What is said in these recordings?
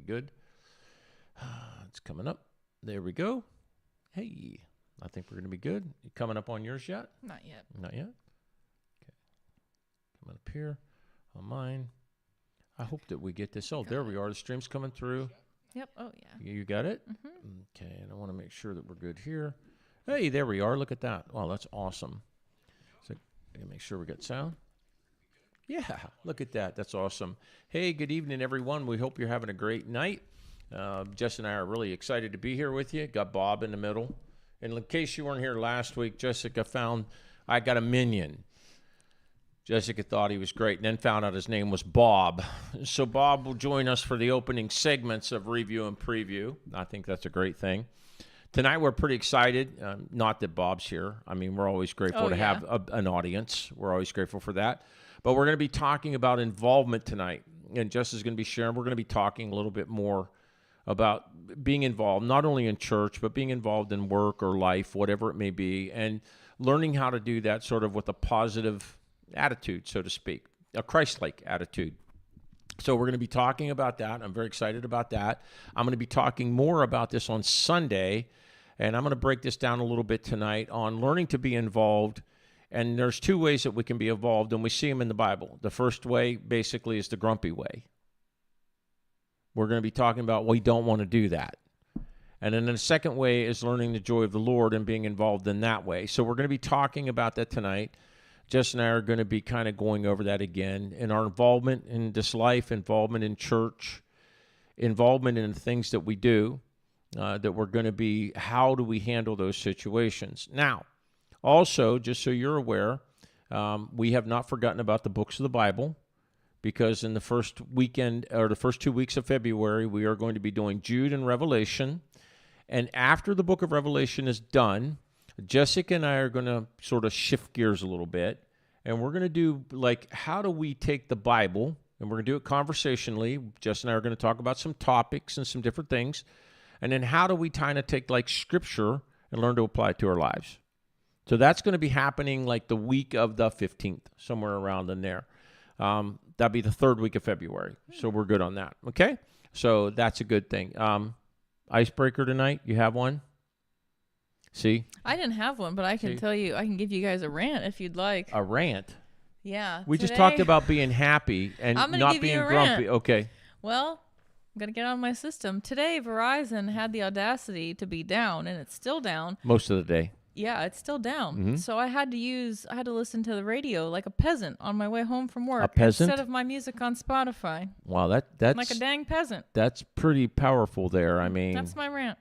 good. It's coming up. There we go. Hey, I think we're going to be good. You coming up on yours yet? Not yet. Not yet? Okay. Coming up here on mine. I hope that we get this. Oh, there we are. The stream's coming through. Yep. Oh, yeah. You got it? Mm-hmm. Okay, and I want to make sure that we're good here. Hey, there we are. Look at that. Wow, that's awesome. So, make sure we got sound. Yeah, look at that. That's awesome. Hey, good evening, everyone. We hope you're having a great night. Jess and I are really excited to be here with you. Got Bob in the middle. And in case you weren't here last week, Jessica found I got a minion. Jessica thought he was great and then found out his name was Bob. So Bob will join us for the opening segments of Review and Preview. I think that's a great thing. Tonight we're pretty excited. Not that Bob's here. I mean, we're always grateful to have an audience. We're always grateful for that. But we're going to be talking about involvement tonight. And Jess is going to be sharing. We're going to be talking a little bit more about being involved, not only in church, but being involved in work or life, whatever it may be, and learning how to do that sort of with a positive attitude, so to speak, a Christ-like attitude. So we're going to be talking about that. I'm very excited about that. I'm going to be talking more about this on Sunday, and I'm going to break this down a little bit tonight on learning to be involved. And there's two ways that we can be involved, and we see them in the Bible. The first way, basically, is the grumpy way. We're going to be talking about we don't want to do that. And then the second way is learning the joy of the Lord and being involved in that way. So we're going to be talking about that tonight. Jess and I are going to be kind of going over that again. And our involvement in this life, involvement in church, involvement in the things that we do, that we're going to be, how do we handle those situations? Now, also, just so you're aware, we have not forgotten about the books of the Bible, because in the first weekend or the first 2 weeks of February, we are going to be doing Jude and Revelation. And after the book of Revelation is done, Jessica and I are going to sort of shift gears a little bit. And we're going to do, like, how do we take the Bible, and we're going to do it conversationally. Jess and I are going to talk about some topics and some different things. And then how do we kind of take, like, Scripture and learn to apply it to our lives? So that's going to be happening, like, the week of the 15th, somewhere around in there. That'll be the third week of February. So we're good on that. Okay? So that's a good thing. Icebreaker tonight, you have one? See? I didn't have one, but I can tell you, I can give you guys a rant if you'd like. A rant? Yeah. We just talked about being happy and not being grumpy. Okay. Well, I'm going to get on my system. Today, Verizon had the audacity to be down, and it's still down. Most of the day. Yeah, it's still down. Mm-hmm. So I had to listen to the radio like a peasant on my way home from work. A peasant? Instead of my music on Spotify. Wow, that's like a dang peasant. That's pretty powerful there. I mean, that's my rant.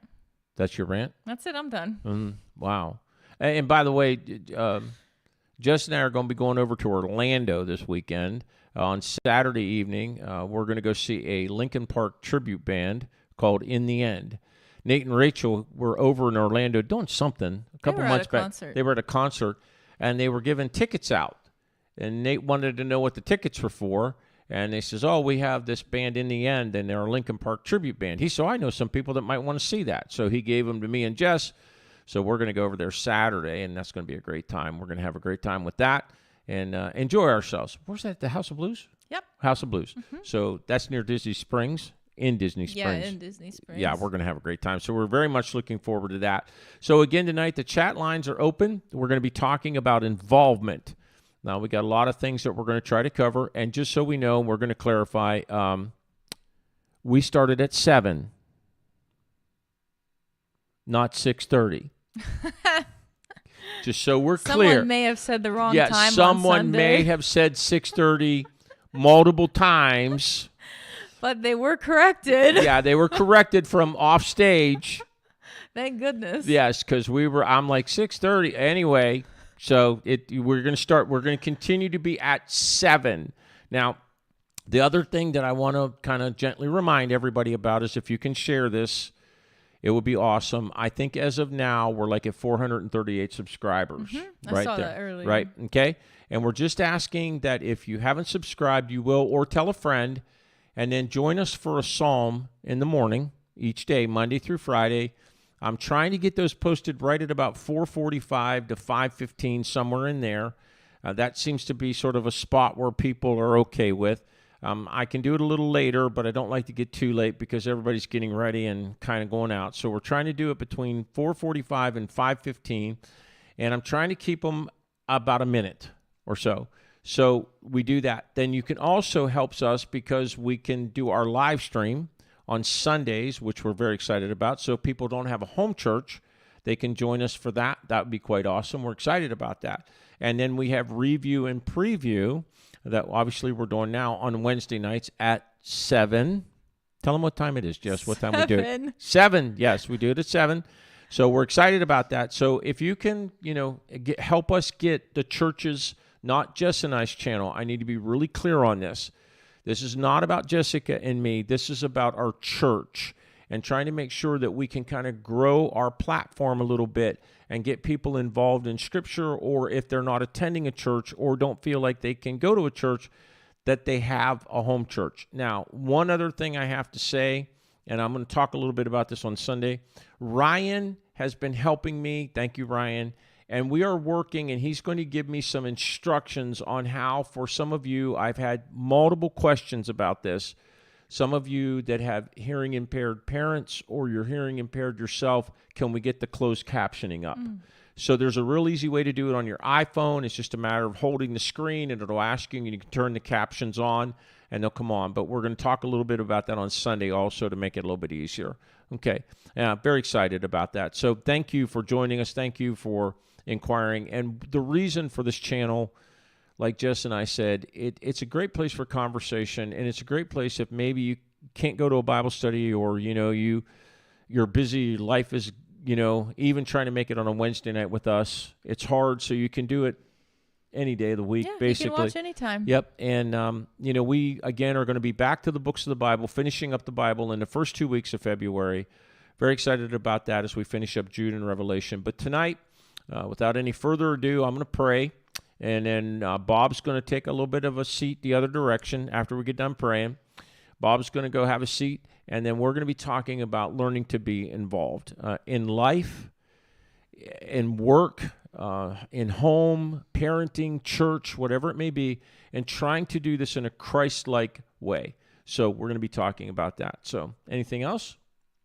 That's your rant? That's it. I'm done. Wow. And by the way, Jess and I are going to be going over to Orlando this weekend. On Saturday evening, we're going to go see a Linkin Park tribute band called In the End. Nate and Rachel were over in Orlando doing something a couple months back. Concert. They were at a concert, and they were giving tickets out. And Nate wanted to know what the tickets were for. And they says, we have this band In the End, and they're a Linkin Park tribute band. He said, I know some people that might want to see that. So he gave them to me and Jess. So we're going to go over there Saturday, and that's going to be a great time. We're going to have a great time with that and enjoy ourselves. Where's that, the House of Blues? Yep. House of Blues. Mm-hmm. So that's near Disney Springs. In Disney Springs. Yeah, in Disney Springs. Yeah, we're going to have a great time. So we're very much looking forward to that. So again, tonight, the chat lines are open. We're going to be talking about involvement. Now, we got a lot of things that we're going to try to cover. And just so we know, we're going to clarify, we started at 7, not 6:30. Just so we're clear. Someone may have said the wrong time on someone Sunday. may have said 6:30 multiple times. But they were corrected. Yeah, they were corrected from off stage. Thank goodness. Yes, because I'm like 6:30 anyway. So we're going to continue to be at 7. Now, the other thing that I want to kind of gently remind everybody about is if you can share this, it would be awesome. I think as of now, we're like at 438 subscribers. Mm-hmm. I saw that earlier. Right, okay? And we're just asking that if you haven't subscribed, you will, or tell a friend. And then join us for a psalm in the morning each day, Monday through Friday. I'm trying to get those posted right at about 4:45 to 5:15, somewhere in there. That seems to be sort of a spot where people are okay with. I can do it a little later, but I don't like to get too late because everybody's getting ready and kind of going out. So we're trying to do it between 4:45 and 5:15, and I'm trying to keep them about a minute or so. So we do that. Then you can also help us because we can do our live stream on Sundays, which we're very excited about. So if people don't have a home church, they can join us for that. That would be quite awesome. We're excited about that. And then we have review and preview that obviously we're doing now on Wednesday nights at 7. Tell them what time it is, Jess. What time we do it? 7. Yes, we do it at 7. So we're excited about that. So if you can, help us get the churches, not Jess and I's channel. I need to be really clear on this. This is not about Jessica and me. This is about our church and trying to make sure that we can kind of grow our platform a little bit and get people involved in Scripture, or if they're not attending a church or don't feel like they can go to a church, that they have a home church. Now, one other thing I have to say, and I'm going to talk a little bit about this on Sunday. Ryan has been helping me. Thank you, Ryan. And we are working, and he's going to give me some instructions on how, for some of you, I've had multiple questions about this. Some of you that have hearing impaired parents or you're hearing impaired yourself, can we get the closed captioning up? So there's a real easy way to do it on your iPhone. It's just a matter of holding the screen, and it'll ask you, and you can turn the captions on, and they'll come on. But we're going to talk a little bit about that on Sunday also to make it a little bit easier. Okay, very excited about that. So thank you for joining us. Thank you for inquiring. And the reason for this channel, like Jess and I said, it's a great place for conversation, and it's a great place if maybe you can't go to a Bible study, or you're busy, life is, even trying to make it on a Wednesday night with us, it's hard. So you can do it any day of the week, basically. You can watch anytime. Yep. And we again are going to be back to the books of the Bible, finishing up the Bible in the first 2 weeks of February. Very excited about that as we finish up Jude and Revelation. But tonight, without any further ado, I'm going to pray. And then Bob's going to take a little bit of a seat the other direction after we get done praying. Bob's going to go have a seat, and then we're going to be talking about learning to be involved in life, in work, in home, parenting, church, whatever it may be, and trying to do this in a Christ-like way. So we're going to be talking about that. So anything else?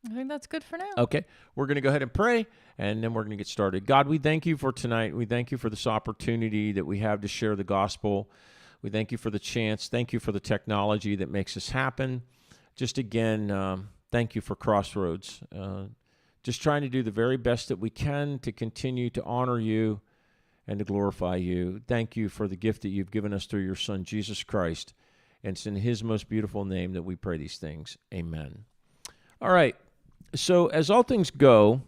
I think that's good for now. Okay. We're going to go ahead and pray, and then we're going to get started. God, we thank you for tonight. We thank you for this opportunity that we have to share the gospel. We thank you for the chance. Thank you for the technology that makes this happen. Just again, thank you for Crossroads. Just trying to do the very best that we can to continue to honor you and to glorify you. Thank you for the gift that you've given us through your Son, Jesus Christ. And it's in his most beautiful name that we pray these things. Amen. All right. So as all things go,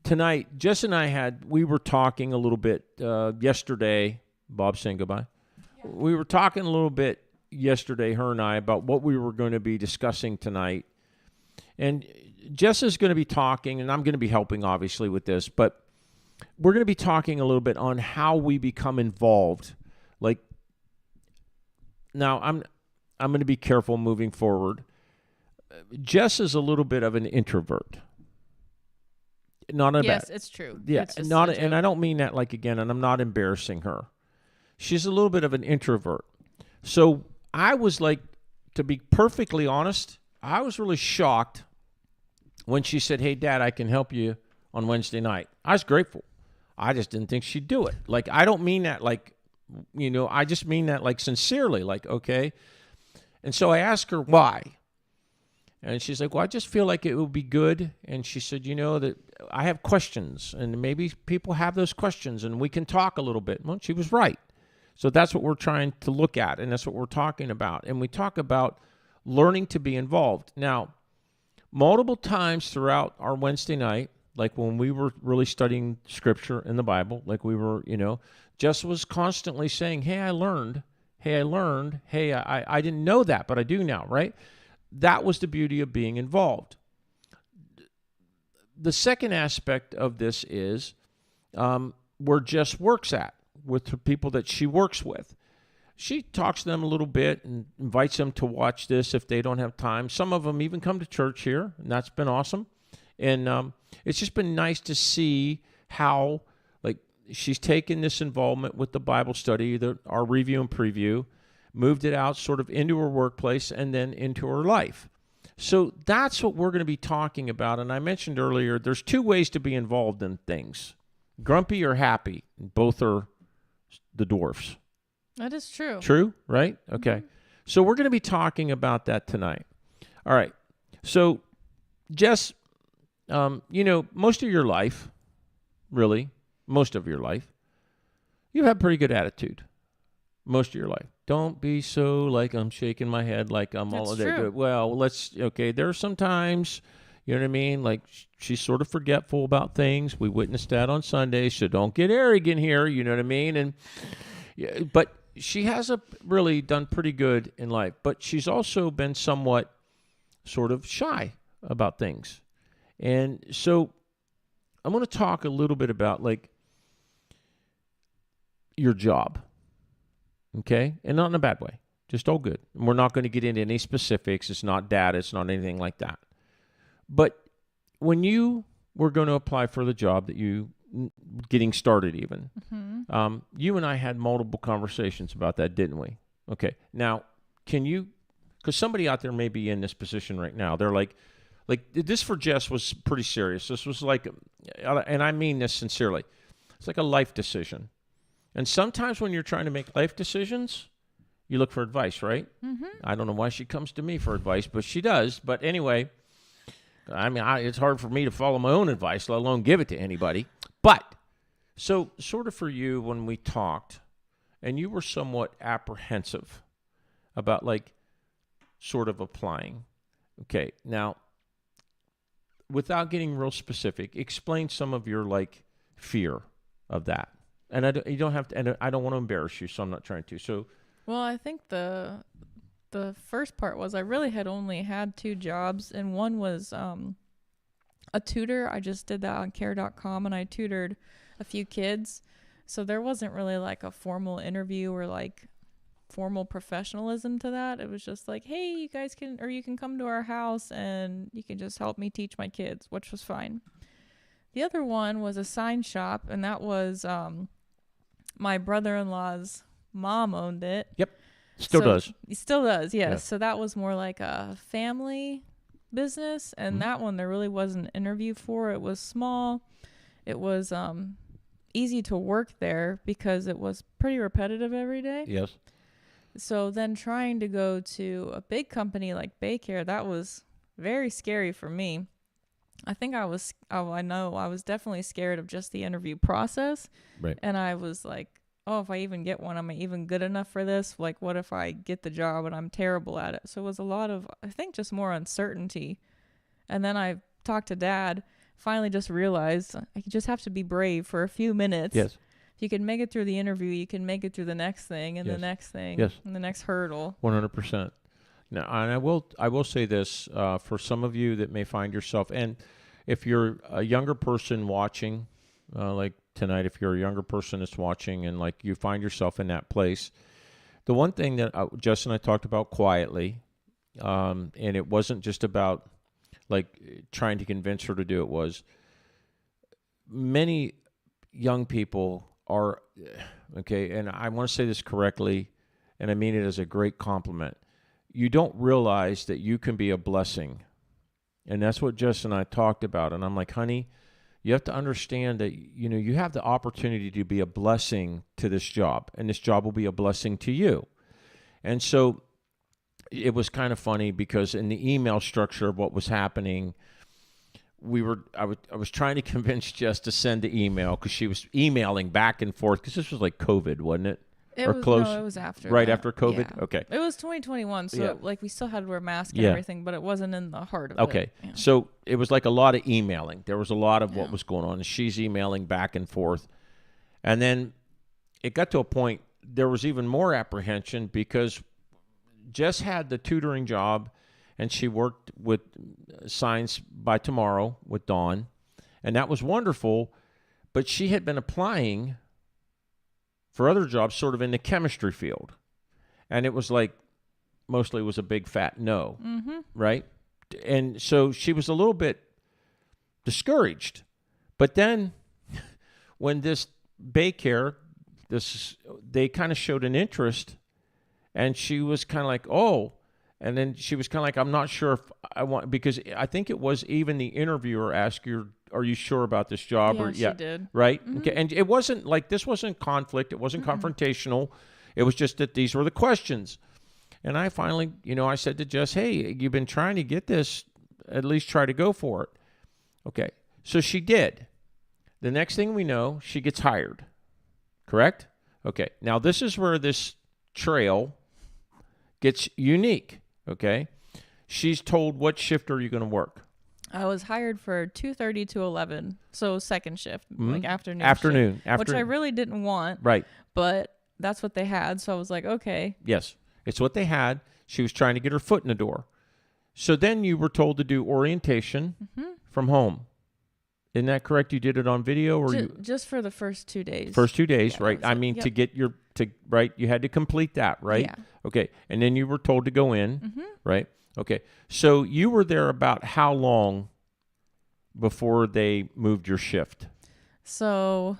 tonight, Jess and I we were talking a little bit yesterday. Bob saying goodbye. Yeah. We were talking a little bit yesterday, her and I, about what we were going to be discussing tonight. And Jess is going to be talking, and I'm going to be helping, obviously, with this, but we're going to be talking a little bit on how we become involved. Like, now, I'm going to be careful moving forward. Jess is a little bit of an introvert. Yes, it's true. Yeah, it's and I don't mean that like again, and I'm not embarrassing her. She's a little bit of an introvert. So I was like, to be perfectly honest, I was really shocked when she said, "Hey, Dad, I can help you on Wednesday night." I was grateful. I just didn't think she'd do it. Like, I don't mean that like, I just mean that like sincerely, like, okay. And so I asked her why. And she's like, well, I just feel like it would be good. And she said, that I have questions, and maybe people have those questions, and we can talk a little bit. Well, she was right. So that's what we're trying to look at, and that's what we're talking about. And we talk about learning to be involved. Now, multiple times throughout our Wednesday night, like when we were really studying Scripture in the Bible, like we were, Jess was constantly saying, hey, I learned. Hey, I didn't know that, but I do now, right? That was the beauty of being involved. The second aspect of this is where Jess works at, with the people that she works with. She talks to them a little bit and invites them to watch this if they don't have time. Some of them even come to church here, and that's been awesome. And it's just been nice to see how, like, she's taken this involvement with the Bible study, our review and preview, moved it out sort of into her workplace and then into her life. So that's what we're going to be talking about. And I mentioned earlier, there's two ways to be involved in things, grumpy or happy. Both are the dwarfs. That is true. True, right? Okay. So we're going to be talking about that tonight. All right. So, Jess, most of your life, really, most of your life, you have pretty good attitude. Most of your life. Don't be so like I'm shaking my head like I'm all of that. Well, there are some times, you know what I mean? Like she's sort of forgetful about things. We witnessed that on Sunday, so don't get arrogant here, you know what I mean? And but she has really done pretty good in life, but she's also been somewhat sort of shy about things. And so I'm going to talk a little bit about like your job. Okay? And not in a bad way. Just all good. And we're not going to get into any specifics. It's not data. It's not anything like that. But when you were going to apply for the job that you, getting started even, you and I had multiple conversations about that, didn't we? Okay. Now, because somebody out there may be in this position right now. They're like this for Jess was pretty serious. This was like, and I mean this sincerely, it's like a life decision. And sometimes when you're trying to make life decisions, you look for advice, right? Mm-hmm. I don't know why she comes to me for advice, but she does. But anyway, I mean, it's hard for me to follow my own advice, let alone give it to anybody. But so sort of for you when we talked, and you were somewhat apprehensive about like sort of applying. Okay, now, without getting real specific, explain some of your like fear of that. And you don't have to, and I don't want to embarrass you, so I'm not trying to. So, well, I think the first part was I really had only had 2 jobs, and one was a tutor. I just did that on care.com, and I tutored a few kids. So there wasn't really like a formal interview or like formal professionalism to that. It was just like, hey, you can come to our house and you can just help me teach my kids, which was fine. The other one was a sign shop, and that was my brother-in-law's mom owned it. Yep. Still does. Still does, yes. Yeah. So that was more like a family business, and that one there really wasn't an interview for. It was small. It was easy to work there because it was pretty repetitive every day. Yes. So then trying to go to a big company like Baycare, that was very scary for me. I think I was definitely scared of just the interview process. Right. And I was like, oh, if I even get one, am I even good enough for this? Like, what if I get the job and I'm terrible at it? So it was a lot of, I think, just more uncertainty. And then I talked to Dad, finally just realized I just have to be brave for a few minutes. Yes. If you can make it through the interview, you can make it through the next thing and the next thing and the next hurdle. 100%. Now, and I will say this for some of you that may find yourself, and if you're a younger person watching, like tonight, if you're a younger person that's watching and like you find yourself in that place, the one thing that Jess and I talked about quietly, and it wasn't just about like trying to convince her to do it, was many young people are, okay, and I want to say this correctly, and I mean it as a great compliment. You don't realize that you can be a blessing. And that's what Jess and I talked about. And I'm like, honey, you have to understand that, you know, you have the opportunity to be a blessing to this job, and this job will be a blessing to you. And so it was kind of funny because in the email structure of what was happening, I was trying to convince Jess to send the email because she was emailing back and forth because this was like COVID, wasn't it? It was after. Right that. after COVID? Yeah. Okay. It was 2021, so like we still had to wear masks and everything, but it wasn't in the heart of it. Okay. Yeah. So it was like a lot of emailing. There was a lot of what was going on. And she's emailing back and forth. And then it got to a point, there was even more apprehension because Jess had the tutoring job and she worked with Signs by Tomorrow with Dawn. And that was wonderful. But she had been applying for other jobs sort of in the chemistry field. And it was like, mostly was a big fat no, right? And so she was a little bit discouraged. But then when this Baycare, they kind of showed an interest, And she was kind of like, oh. And then she was kind of like, I'm not sure if I want, because I think it was even the interviewer asked you, are you sure about this job? Yeah, she did. Right? Okay. And it wasn't like, this wasn't conflict. It wasn't confrontational. It was just that these were the questions. And I finally, I said to Jess, hey, you've been trying to get this, at least try to go for it. Okay. So she did. The next thing we know, she gets hired. Correct? Okay. Now, this is where this trail gets unique. Okay. She's told, what shift are you going to work? I was hired for 2:30 to 11, so second shift, like afternoon. Afternoon. Shift, which I really didn't want. Right. But that's what they had, so I was like, okay. Yes. It's what they had. She was trying to get her foot in the door. So then you were told to do orientation from home. Isn't that correct? You did it on video, or just for the first 2 days. First 2 days, Yeah, right? I mean, yep. to get right, you had to complete that, right? Yeah. Okay, and then you were told to go in, right? Okay, so you were there about how long before they moved your shift? So,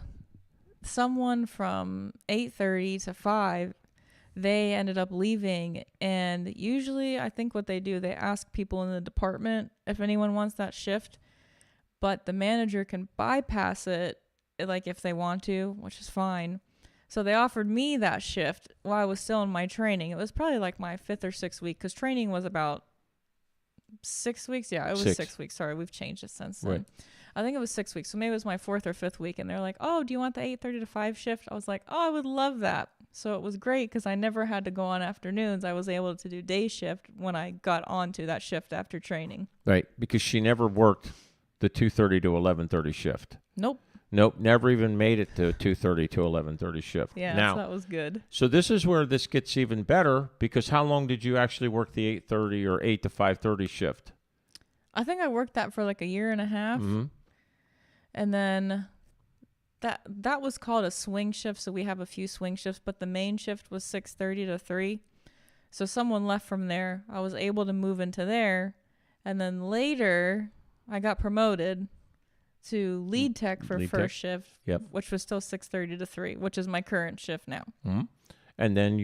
someone from 8:30 to 5, they ended up leaving, and usually I think what they do, they ask people in the department if anyone wants that shift, but the manager can bypass it, like if they want to, which is fine. So they offered me that shift while I was still in my training. It was probably like my 5th or 6th week, because training was about 6 weeks. Yeah, it was 6 weeks. Sorry, we've changed it since then. Right. I think it was 6 weeks. So maybe it was my 4th or 5th week. And they're like, oh, do you want the 8:30 to 5 shift? I was like, oh, I would love that. So it was great because I never had to go on afternoons. I was able to do day shift when I got onto that shift after training. Right, because she never worked the 2:30 to 11:30 shift. Nope, never even made it to 2:30 to 11:30 shift. Yeah, now, so that was good. So this is where this gets even better, because how long did you actually work the 8:30 or 8 to 5:30 shift? I think I worked that for like a year and a half. And then that was called a swing shift. So we have a few swing shifts, but the main shift was 6:30 to 3. So someone left from there. I was able to move into there. And then later I got promoted to lead tech for first shift, which was still 6:30 to 3, which is my current shift now. And then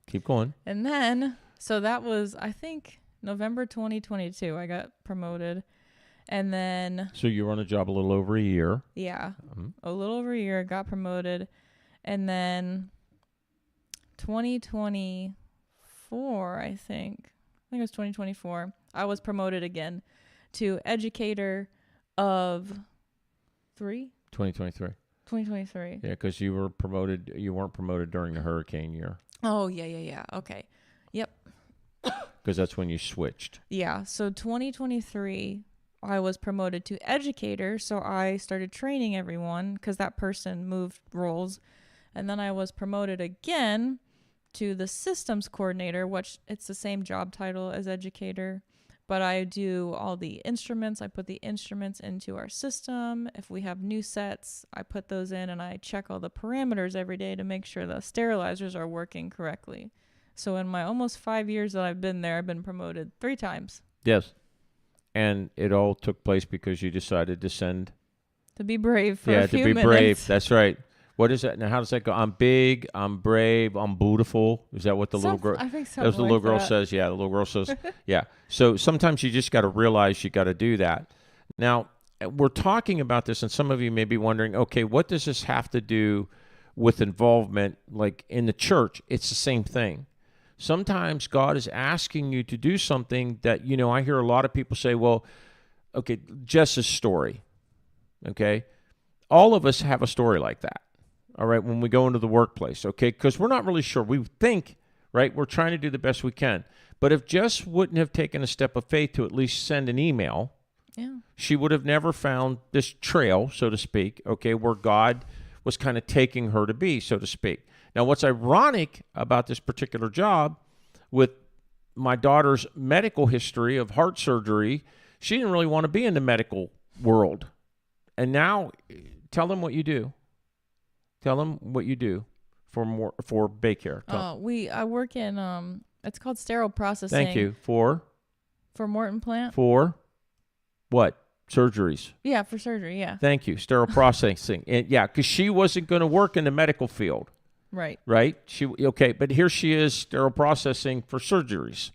keep going. And then, so that was, I think, November 2022, I got promoted. And then... So you were on a job a little over a year. Yeah, a little over a year, got promoted. And then 2024, I think it was 2024, I was promoted again to educator of 2023. 2023. Yeah, because you weren't promoted during the hurricane year. Oh, yeah. Okay. Yep. Because that's when you switched. Yeah. So 2023, I was promoted to educator. So I started training everyone because that person moved roles. And then I was promoted again to the systems coordinator, which it's the same job title as educator. But I do all the instruments. I put the instruments into our system. If we have new sets, I put those in, and I check all the parameters every day to make sure the sterilizers are working correctly. So in my almost 5 years that I've been there, I've been promoted 3 times. Yes. And it all took place because you decided to send... To be brave for a few minutes. Yeah, to be brave. That's right. What is that? Now, how does that go? I'm big, I'm brave, I'm beautiful. Is that what the little girl... I think so. That's what the little girl says. Yeah, the little girl says, yeah. So sometimes you just got to realize you got to do that. Now, we're talking about this, and some of you may be wondering, okay, what does this have to do with involvement, like in the church? It's the same thing. Sometimes God is asking you to do something that, I hear a lot of people say, well, okay, Jess's story, okay? All of us have a story like that. All right, when we go into the workplace, okay, because we're not really sure. We think, right, we're trying to do the best we can. But if Jess wouldn't have taken a step of faith to at least send an email, she would have never found this trail, so to speak, okay, where God was kind of taking her to be, so to speak. Now, what's ironic about this particular job, with my daughter's medical history of heart surgery, she didn't really want to be in the medical world. And now, tell them what you do. Tell them what you do for Baycare. I work in it's called sterile processing. Thank you. For Morton Plant. For what? Surgeries. Yeah, for surgery, yeah. Thank you. Sterile processing. And yeah, because she wasn't going to work in the medical field. Right. right? Okay, but here she is sterile processing for surgeries,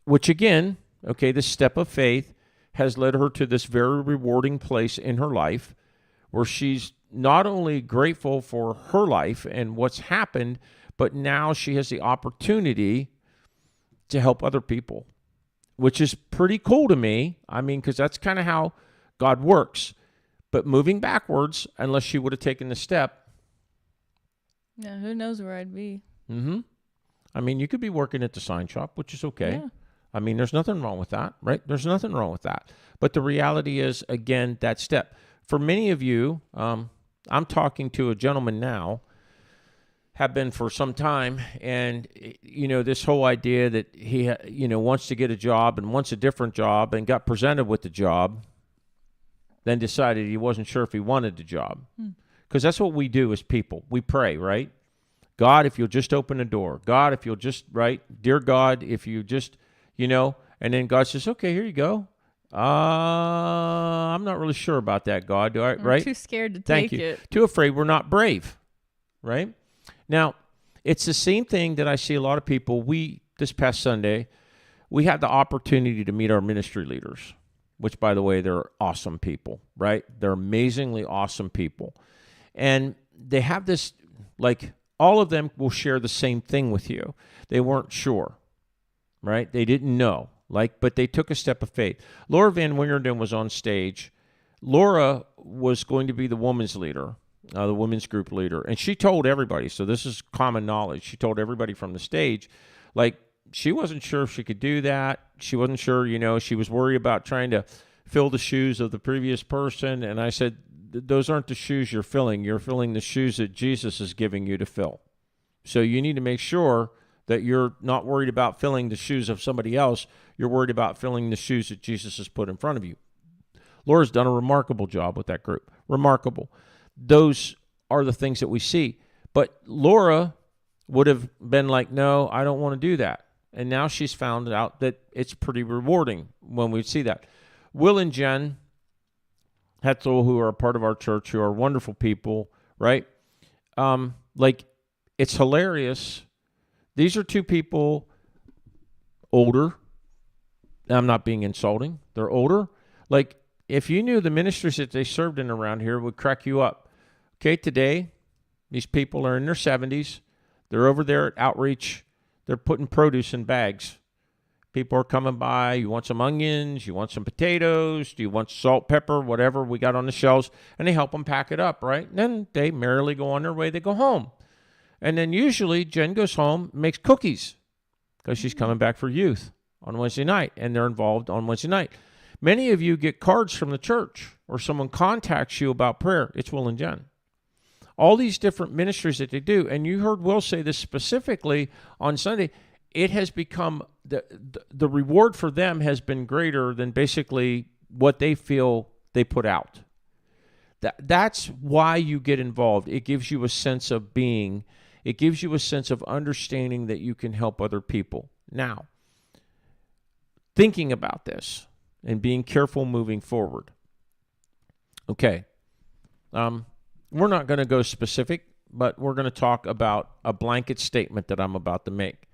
which again, okay, this step of faith has led her to this very rewarding place in her life where she's not only grateful for her life and what's happened, but now she has the opportunity to help other people, which is pretty cool to me. I mean, because that's kind of how God works. But moving backwards, unless she would have taken the step. Yeah, who knows where I'd be. Mm-hmm. I mean, you could be working at the sign shop, which is okay. Yeah. I mean, there's nothing wrong with that, right? There's nothing wrong with that. But the reality is, again, that step. For many of you, I'm talking to a gentleman now, have been for some time, and, you know, this whole idea that he, wants to get a job and wants a different job and got presented with the job, then decided he wasn't sure if he wanted the job. Because that's what we do as people. We pray, right? God, if you'll just open the door. God, if you'll just, right? Dear God, if you just, and then God says, okay, here you go. I'm not really sure about that, God. We're Right? too scared to Thank take you. it. Too afraid, we're not brave, right? Now, it's the same thing that I see a lot of people. This past Sunday, we had the opportunity to meet our ministry leaders, which, by the way, they're awesome people, right? They're amazingly awesome people. And they have this, like, all of them will share the same thing with you. They weren't sure, right? They didn't know, but they took a step of faith. Laura Van Wingerden was on stage. Laura was going to be the women's leader, the women's group leader. And she told everybody, so this is common knowledge, she told everybody from the stage, she wasn't sure if she could do that. She wasn't sure, she was worried about trying to fill the shoes of the previous person. And I said, those aren't the shoes you're filling. You're filling the shoes that Jesus is giving you to fill. So you need to make sure that you're not worried about filling the shoes of somebody else. You're worried about filling the shoes that Jesus has put in front of you. Laura's done a remarkable job with that group. Remarkable. Those are the things that we see. But Laura would have been like, no, I don't want to do that. And now she's found out that it's pretty rewarding when we see that. Will and Jen Hetzel, who are a part of our church, who are wonderful people, right? It's hilarious. These are two people, older. I'm not being insulting. They're older. If you knew the ministries that they served in around here, it would crack you up. Okay, today, these people are in their 70s. They're over there at Outreach. They're putting produce in bags. People are coming by. You want some onions? You want some potatoes? Do you want salt, pepper, whatever we got on the shelves? And they help them pack it up, right? And then they merrily go on their way. They go home. And then usually Jen goes home and makes cookies because she's coming back for youth on Wednesday night, and they're involved on Wednesday night. Many of you get cards from the church or someone contacts you about prayer. It's Will and Jen. All these different ministries that they do, and you heard Will say this specifically on Sunday, it has become, the reward for them has been greater than basically what they feel they put out. That's why you get involved. It gives you a sense of being. It gives you a sense of understanding that you can help other people. Now, thinking about this and being careful moving forward. Okay. We're not going to go specific, but we're going to talk about a blanket statement that I'm about to make.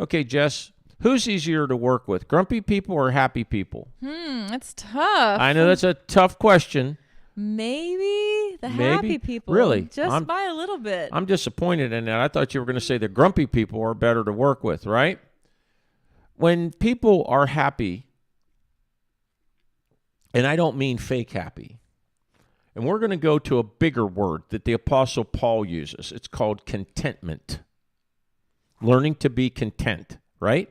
Okay, Jess, who's easier to work with, grumpy people or happy people? That's tough. I know that's a tough question. Maybe the happy people. Really? Just by a little bit. I'm disappointed in that. I thought you were going to say the grumpy people are better to work with, right? When people are happy, and I don't mean fake happy, and we're going to go to a bigger word that the Apostle Paul uses. It's called contentment. Learning to be content, right?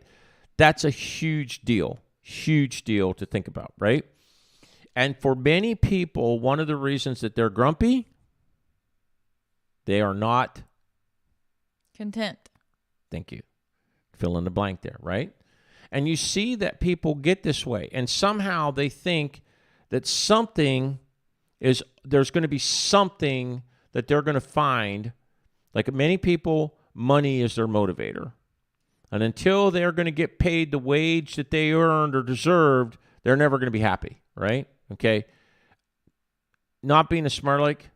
That's a huge deal to think about, right? And for many people, one of the reasons that they're grumpy, they are not content. Thank you. Fill in the blank there, right? And you see that people get this way, and somehow they think that there's going to be something that they're going to find. Like many people, money is their motivator. And until they're going to get paid the wage that they earned or deserved, they're never going to be happy, right? Okay. Not being a smart aleck,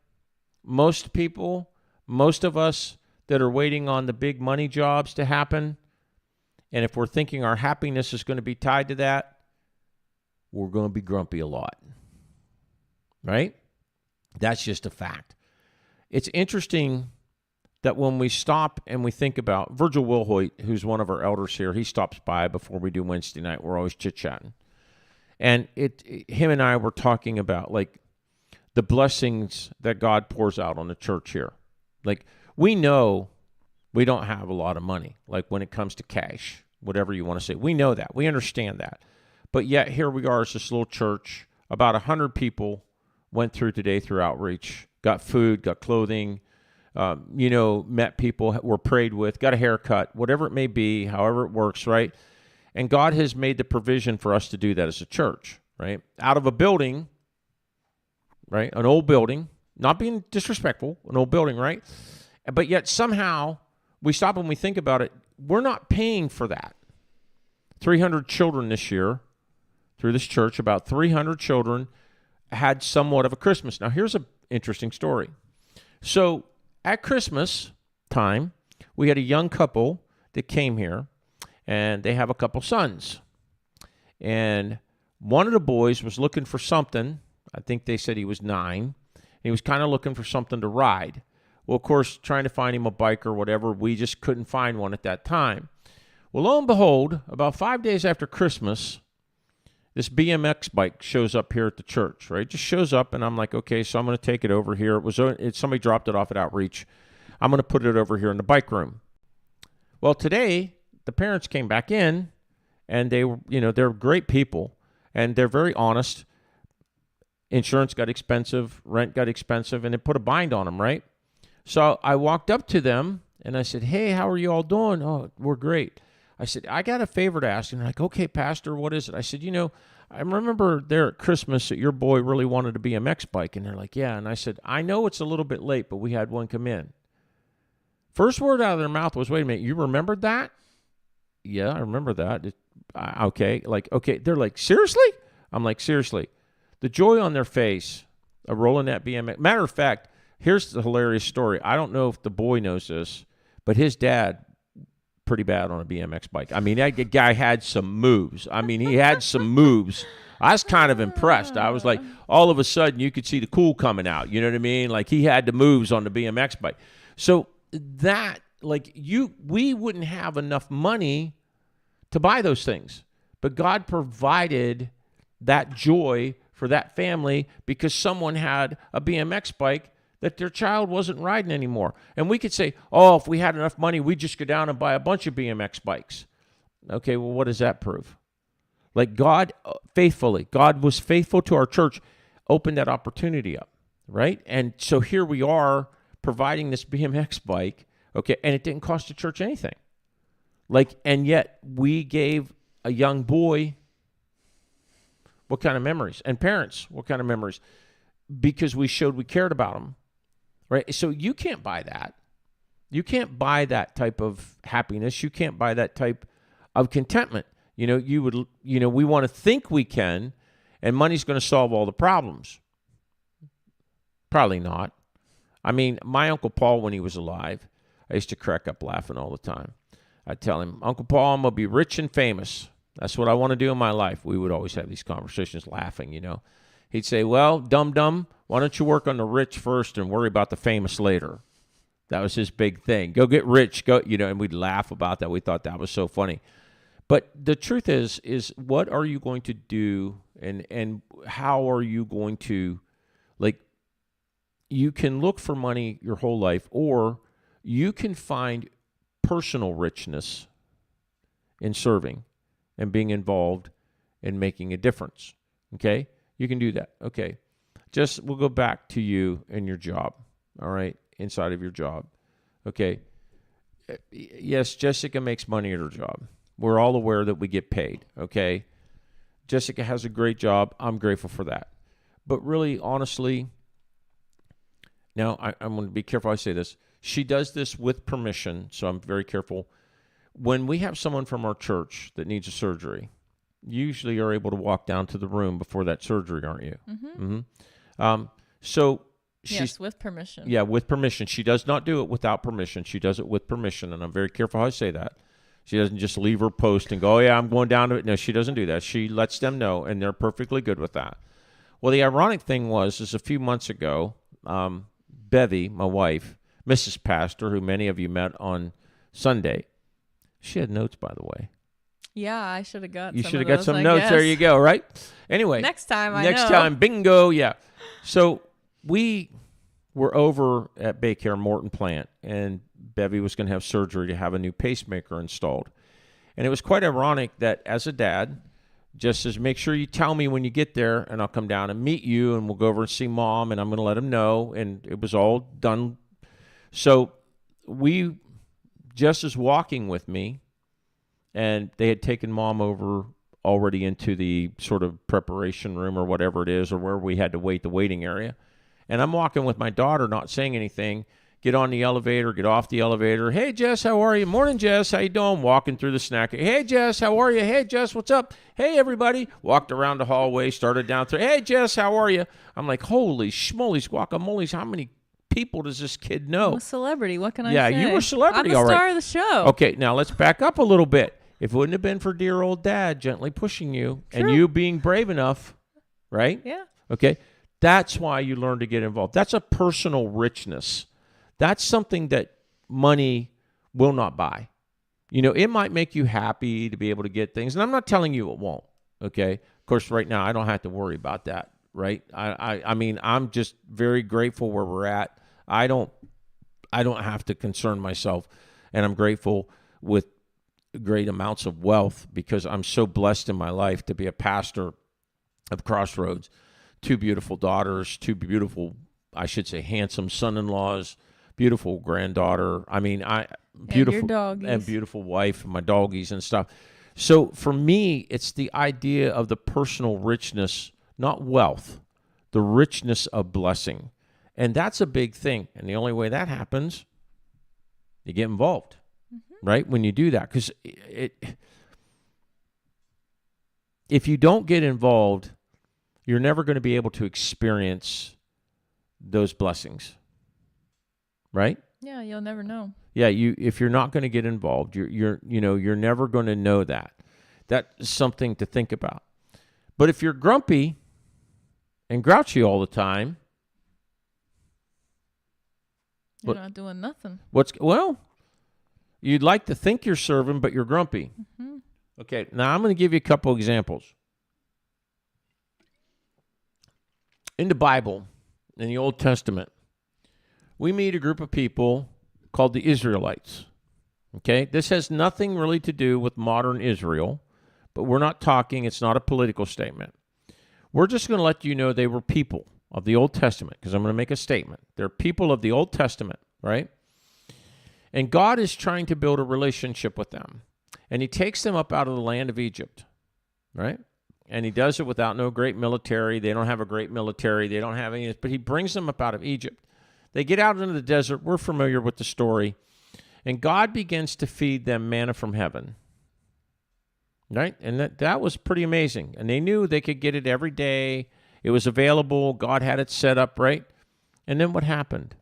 most people, most of us that are waiting on the big money jobs to happen, and if we're thinking our happiness is going to be tied to that, we're going to be grumpy a lot, right? That's just a fact. It's interesting that when we stop and we think about Virgil Wilhoit, who's one of our elders here, he stops by before we do Wednesday night. We're always chit-chatting. And him and I were talking about, like, the blessings that God pours out on the church here. Like, we know we don't have a lot of money, like when it comes to cash, whatever you want to say. We know that. We understand that. But yet here we are as this little church. About 100 people went through today through outreach, got food, got clothing, met people, were prayed with, got a haircut, whatever it may be, however it works, right? And God has made the provision for us to do that as a church, right? Out of a building, right? An old building, not being disrespectful, an old building, right? But yet somehow we stop and we think about it. We're not paying for that. 300 children this year through this church, about 300 children had somewhat of a Christmas. Now, here's an interesting story. So at Christmas time, we had a young couple that came here, and they have a couple sons. And one of the boys was looking for something. I think they said he was 9. He was kind of looking for something to ride. Well, of course, trying to find him a bike or whatever, we just couldn't find one at that time. Well, lo and behold, about 5 days after Christmas, this BMX bike shows up here at the church, right? Just shows up, and I'm like, okay, so I'm going to take it over here. Somebody dropped it off at Outreach. I'm going to put it over here in the bike room. Well, today, the parents came back in, and they're great people, and they're very honest. Insurance got expensive, rent got expensive, and it put a bind on them, right? So I walked up to them, and I said, hey, how are you all doing? Oh, we're great. I said, I got a favor to ask. And they're like, okay, Pastor, what is it? I said, I remember there at Christmas that your boy really wanted a BMX bike. And they're like, yeah. And I said, I know it's a little bit late, but we had one come in. First word out of their mouth was, wait a minute, you remembered that? Yeah, I remember that. Okay. They're like, seriously? I'm like, seriously. The joy on their face of rolling that BMX. Matter of fact, here's the hilarious story. I don't know if the boy knows this, but his dad, pretty bad on a BMX bike. I mean, that guy had some moves. I was kind of impressed. I was like, all of a sudden, you could see the cool coming out. You know what I mean? Like, he had the moves on the BMX bike. So that, we wouldn't have enough money to buy those things. But God provided that joy for that family because someone had a BMX bike that their child wasn't riding anymore. And we could say, oh, if we had enough money, we'd just go down and buy a bunch of BMX bikes. Okay, well, what does that prove? Like, God was faithful to our church, opened that opportunity up, right? And so here we are providing this BMX bike, okay, and it didn't cost the church anything. And yet we gave a young boy what kind of memories? And parents, what kind of memories? Because we showed we cared about them. Right? So you can't buy that. You can't buy that type of happiness. You can't buy that type of contentment. We want to think we can, and money's going to solve all the problems. Probably not. I mean, my Uncle Paul, when he was alive, I used to crack up laughing all the time. I'd tell him, Uncle Paul, I'm going to be rich and famous. That's what I want to do in my life. We would always have these conversations laughing, He'd say, well, dum-dum, why don't you work on the rich first and worry about the famous later? That was his big thing. Go get rich, and we'd laugh about that. We thought that was so funny. But the truth is what are you going to do and how are you going to, you can look for money your whole life, or you can find personal richness in serving and being involved in making a difference, okay? You can do that. Okay. We'll go back to you and your job. All right. Inside of your job. Okay. Yes, Jessica makes money at her job. We're all aware that we get paid. Okay. Jessica has a great job. I'm grateful for that. But really, honestly, now I'm going to be careful I say this. She does this with permission, so I'm very careful. When we have someone from our church that needs a surgery, usually are able to walk down to the room before that surgery, aren't you? Mm-hmm. So Yes, with permission. Yeah, with permission. She does not do it without permission. She does it with permission, and I'm very careful how I say that. She doesn't just leave her post and go, oh, yeah, I'm going down to it. No, she doesn't do that. She lets them know, and they're perfectly good with that. Well, the ironic thing is a few months ago, Bevy, my wife, Mrs. Pastor, who many of you met on Sunday, she had notes, by the way. Yeah, I should have got You some should have of got those, some I notes. guess. There you go, right? Anyway. Next time, Next time, bingo, yeah. So we were over at Baycare Morton plant, and Bevy was going to have surgery to have a new pacemaker installed. And it was quite ironic that as a dad, just says, make sure you tell me when you get there, and I'll come down and meet you, and we'll go over and see Mom, and I'm going to let him know. And it was all done. So Jess is walking with me, and they had taken Mom over already into the sort of preparation room or whatever it is, or where we had to wait, the waiting area. And I'm walking with my daughter, not saying anything. Get on the elevator, get off the elevator. Hey, Jess, how are you? Morning, Jess. How you doing? Walking through the snack. Hey, Jess, how are you? Hey, Jess, what's up? Hey, everybody. Walked around the hallway, started down through. Hey, Jess, how are you? I'm like, holy schmolies, guacamoles, how many people does this kid know? I'm a celebrity. What can I say? Yeah, you were a celebrity, I'm the all right. star of the show. Okay, now let's back up a little bit. If it wouldn't have been for dear old Dad gently pushing you and you being brave enough, right? Yeah. Okay, that's why you learn to get involved. That's a personal richness. That's something that money will not buy. You know, it might make you happy to be able to get things, and I'm not telling you it won't, okay? Of course, right now, I don't have to worry about that, right? I mean, I'm just very grateful where we're at. I don't have to concern myself, and I'm grateful with great amounts of wealth because I'm so blessed in my life to be a pastor of Crossroads. 2 beautiful daughters, 2 beautiful, I should say, handsome son-in-laws, beautiful granddaughter. I mean, beautiful and beautiful wife and my doggies and stuff. So for me, it's the idea of the personal richness, not wealth, the richness of blessing. And that's a big thing. And the only way that happens, you get involved, right? When you do that, because if you don't get involved, you're never going to be able to experience those blessings. Right? Yeah, you'll never know. Yeah, if you're not going to get involved, you're never going to know that. That's something to think about. But if you're grumpy and grouchy all the time, you're not doing nothing. You'd like to think you're serving, but you're grumpy. Mm-hmm. Okay, now I'm going to give you a couple examples. In the Bible, in the Old Testament, we meet a group of people called the Israelites. Okay? This has nothing really to do with modern Israel, but we're not talking, it's not a political statement. We're just going to let you know they were people of the Old Testament, because I'm going to make a statement. They're people of the Old Testament, right? And God is trying to build a relationship with them. And he takes them up out of the land of Egypt, right? And he does it without no great military. They don't have a great military. They don't have any, but he brings them up out of Egypt. They get out into the desert. We're familiar with the story. And God begins to feed them manna from heaven. Right? And that was pretty amazing. And they knew they could get it every day. It was available. God had it set up, right? And then what happened?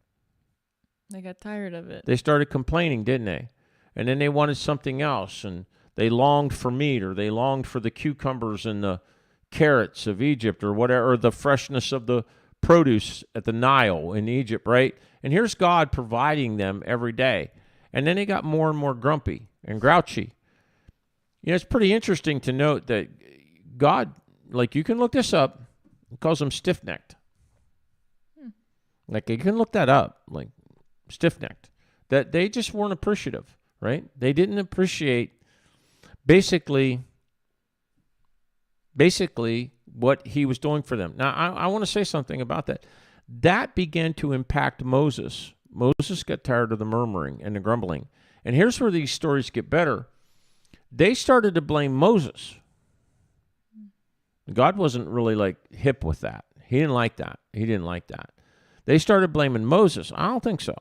They got tired of it. They started complaining, didn't they? And then they wanted something else. And they longed for meat, or they longed for the cucumbers and the carrots of Egypt, or whatever, or the freshness of the produce at the Nile in Egypt, right? And here's God providing them every day. And then they got more and more grumpy and grouchy. You know, it's pretty interesting to note that God, like, you can look this up, he calls them stiff-necked. Like, you can look that up, like, stiff-necked. That they just weren't appreciative, right? They didn't appreciate basically what he was doing for them. Now, I want to say something about that. That began to impact Moses. Moses got tired of the murmuring and the grumbling. And here's where these stories get better. They started to blame Moses. God wasn't really, like, hip with that. He didn't like that. They started blaming Moses. I don't think so.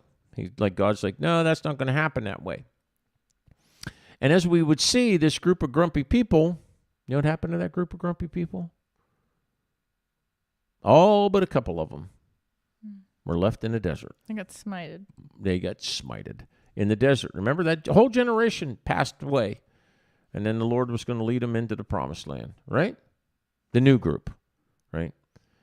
God's like, no, that's not going to happen that way. And as we would see, this group of grumpy people, you know what happened to that group of grumpy people? All but a couple of them were left in the desert. I got smited. They got smited in the desert. Remember, that whole generation passed away, and then the Lord was going to lead them into the promised land, right? The new group, right?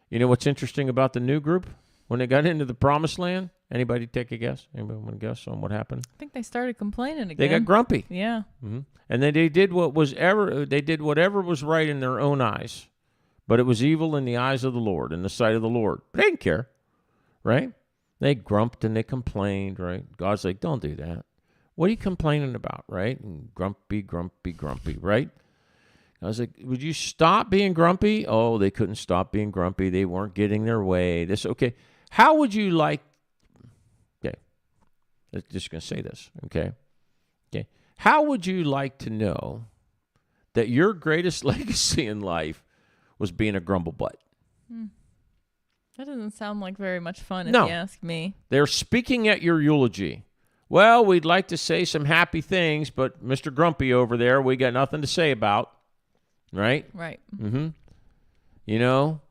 You know what's interesting about the new group? When they got into the promised land, anybody take a guess? Anybody want to guess on what happened? I think they started complaining again. They got grumpy. Yeah. Mm-hmm. And then they did whatever was right in their own eyes, but it was evil in the eyes of the Lord, in the sight of the Lord. But they didn't care, right? They grumped and they complained, right? God's like, don't do that. What are you complaining about, right? And grumpy, grumpy, grumpy, right? I was like, would you stop being grumpy? Oh, they couldn't stop being grumpy. They weren't getting their way. Okay. How would you like, okay, I'm just going to say this, okay? Okay. How would you like to know that your greatest legacy in life was being a grumble butt? That doesn't sound like very much fun if No. you ask me. They're speaking at your eulogy. Well, we'd like to say some happy things, but Mr. Grumpy over there, we got nothing to say about, right? Right. Mm-hmm. You know,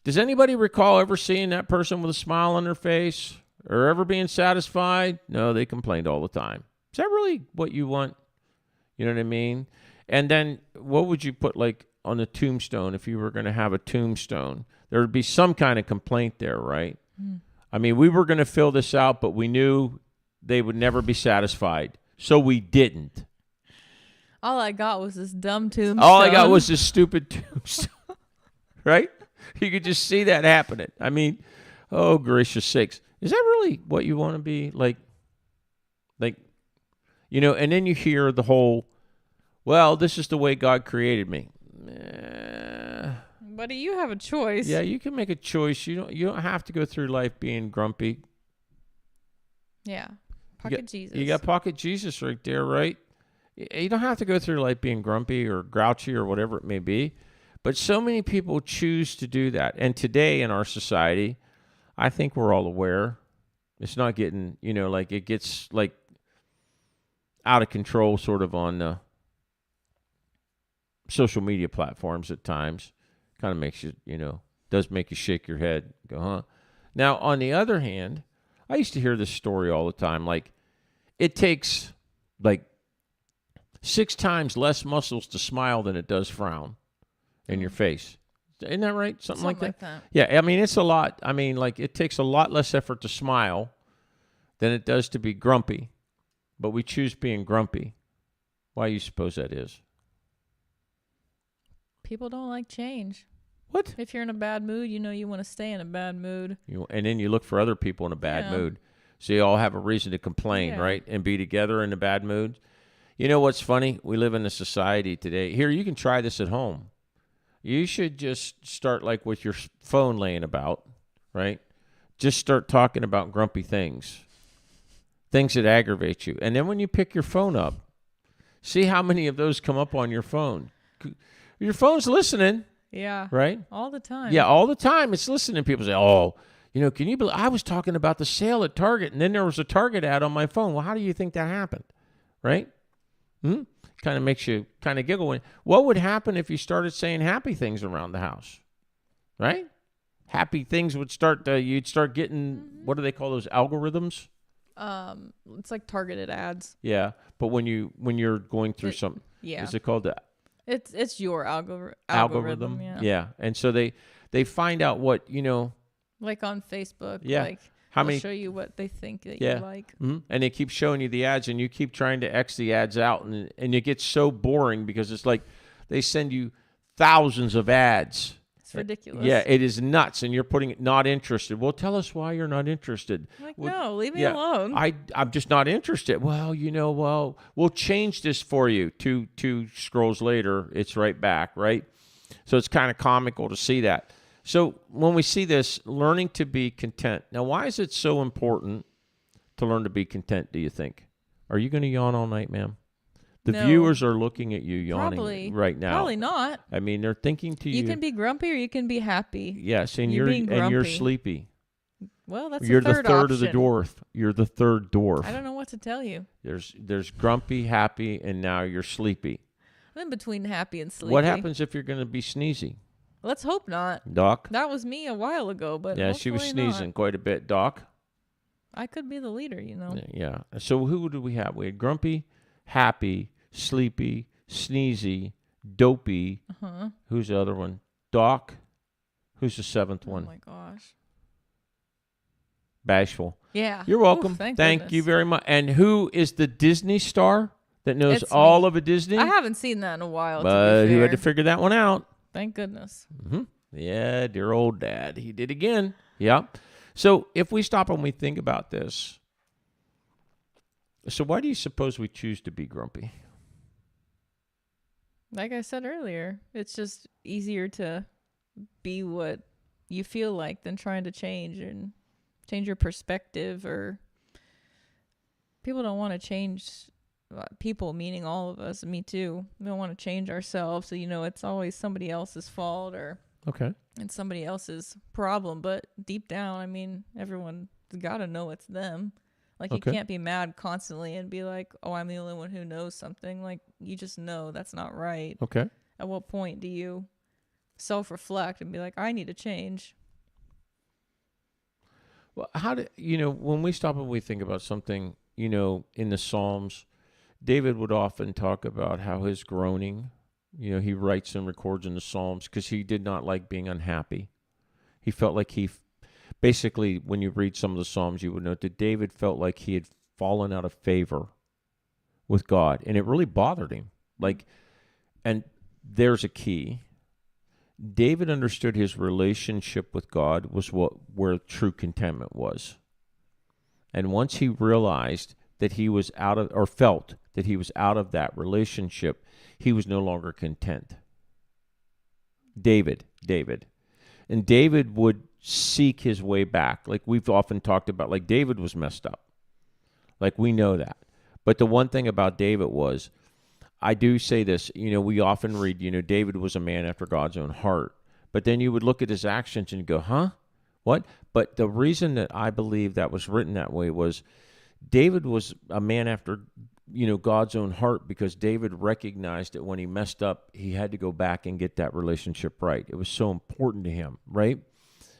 does anybody recall ever seeing that person with a smile on their face or ever being satisfied? No, they complained all the time. Is that really what you want? You know what I mean? And then what would you put like on the tombstone if you were going to have a tombstone? There would be some kind of complaint there, right? I mean, we were going to fill this out, but we knew they would never be satisfied, so we didn't. All I got was this dumb tombstone. All I got was this stupid tombstone, right? You could just see that happening. I mean, oh, gracious sakes. Is that really what you want to be? Like, you know, and then you hear the whole, well, this is the way God created me. Buddy, you have a choice. Yeah, you can make a choice. You don't have to go through life being grumpy. Yeah. Pocket Jesus. You got pocket Jesus right there, right? You don't have to go through life being grumpy or grouchy or whatever it may be. But so many people choose to do that. And today in our society, I think we're all aware. It's not getting, you know, like it gets like out of control sort of on social media platforms at times. Kind of makes you, you know, does make you shake your head. Go, huh? Now, on the other hand, I used to hear this story all the time. Like, it takes like 6 times less muscles to smile than it does frown in your face. Isn't that right? Something like that? Yeah, I mean, it's a lot. I mean, like, it takes a lot less effort to smile than it does to be grumpy. But we choose being grumpy. Why do you suppose that is? People don't like change. What? If you're in a bad mood, you know you want to stay in a bad mood. And then you look for other people in a bad mood. So you all have a reason to complain, right? And be together in a bad mood. You know what's funny? We live in a society today. Here, you can try this at home. You should just start like with your phone laying about, right? Just start talking about grumpy things that aggravate you. And then when you pick your phone up, see how many of those come up on your phone. Your phone's listening. Yeah. Right? All the time. Yeah, all the time. It's listening. People say, oh, you know, can you believe I was talking about the sale at Target and then there was a Target ad on my phone. Well, how do you think that happened? Right? Kind of makes you kind of giggle. What would happen if you started saying happy things around the house? Right? Happy things would start, you'd start getting, what do they call those, algorithms? It's like targeted ads. Yeah, but when you're going through something, is it called the It's your algorithm. Yeah. And so they find out what, you know. Like on Facebook. Yeah. Like how many show you what they think that you like. Mm-hmm. And they keep showing you the ads and you keep trying to X the ads out. And it gets so boring because it's like they send you thousands of ads. It's ridiculous. Yeah, it is nuts. And you're putting not interested. Well, tell us why you're not interested. Like, no, leave me alone. I'm just not interested. Well, you know, we'll change this for you. Two scrolls later, it's right back, right? So it's kind of comical to see that. So when we see this, learning to be content. Now, why is it so important to learn to be content, do you think? Are you going to yawn all night, ma'am? The viewers are looking at you yawning right now. Probably not. I mean, they're thinking to you. You can be grumpy or you can be happy. Yes, and you're sleepy. Well, that's you're the third third option. of the dwarf. You're the third dwarf. I don't know what to tell you. There's grumpy, happy, and now you're sleepy. I'm in between happy and sleepy. What happens if you're going to be sneezy? Let's hope not. Doc? That was me a while ago, but Yeah, she was hopefully not. sneezing quite a bit. Doc? I could be the leader, you know. Yeah. So who did we have? We had grumpy, happy, sleepy, sneezy, dopey. Uh-huh. Who's the other one? Doc? Who's the seventh Oh one? my gosh. Bashful. Yeah. You're welcome. Oof, thank Thank goodness. you very much. And who is the Disney star that knows It's all me. of a Disney? I haven't seen that in a while, But to be who fair. had to figure that one out? Thank goodness. Mm-hmm. Yeah, dear old dad. He did again. Yeah. So if we stop and we think about this, so why do you suppose we choose to be grumpy? Like I said earlier, it's just easier to be what you feel like than trying to change your perspective. Or people don't want to change people, meaning all of us, me too. We don't want to change ourselves. So, it's always somebody else's fault or Okay. it's somebody else's problem. But deep down, I mean, everyone's got to know it's them. Like, Okay. you can't be mad constantly and be like, oh, I'm the only one who knows something. Like, you just know that's not right. Okay. At what point do you self-reflect and be like, I need to change? Well, when we stop and we think about something, in the Psalms, David would often talk about how his groaning, he writes and records in the Psalms because he did not like being unhappy. He felt like basically, when you read some of the Psalms, you would note that David felt like he had fallen out of favor with God, and it really bothered him. And there's a key. David understood his relationship with God was where true contentment was. And once he realized that he was felt that he was out of that relationship, he was no longer content. David. And David would seek his way back. Like we've often talked about, like David was messed up. Like we know that. But the one thing about David was, I do say this, we often read, David was a man after God's own heart. But then you would look at his actions and go, huh? What? But the reason that I believe that was written that way was David was a man after, God's own heart, because David recognized that when he messed up, he had to go back and get that relationship right. It was so important to him, right?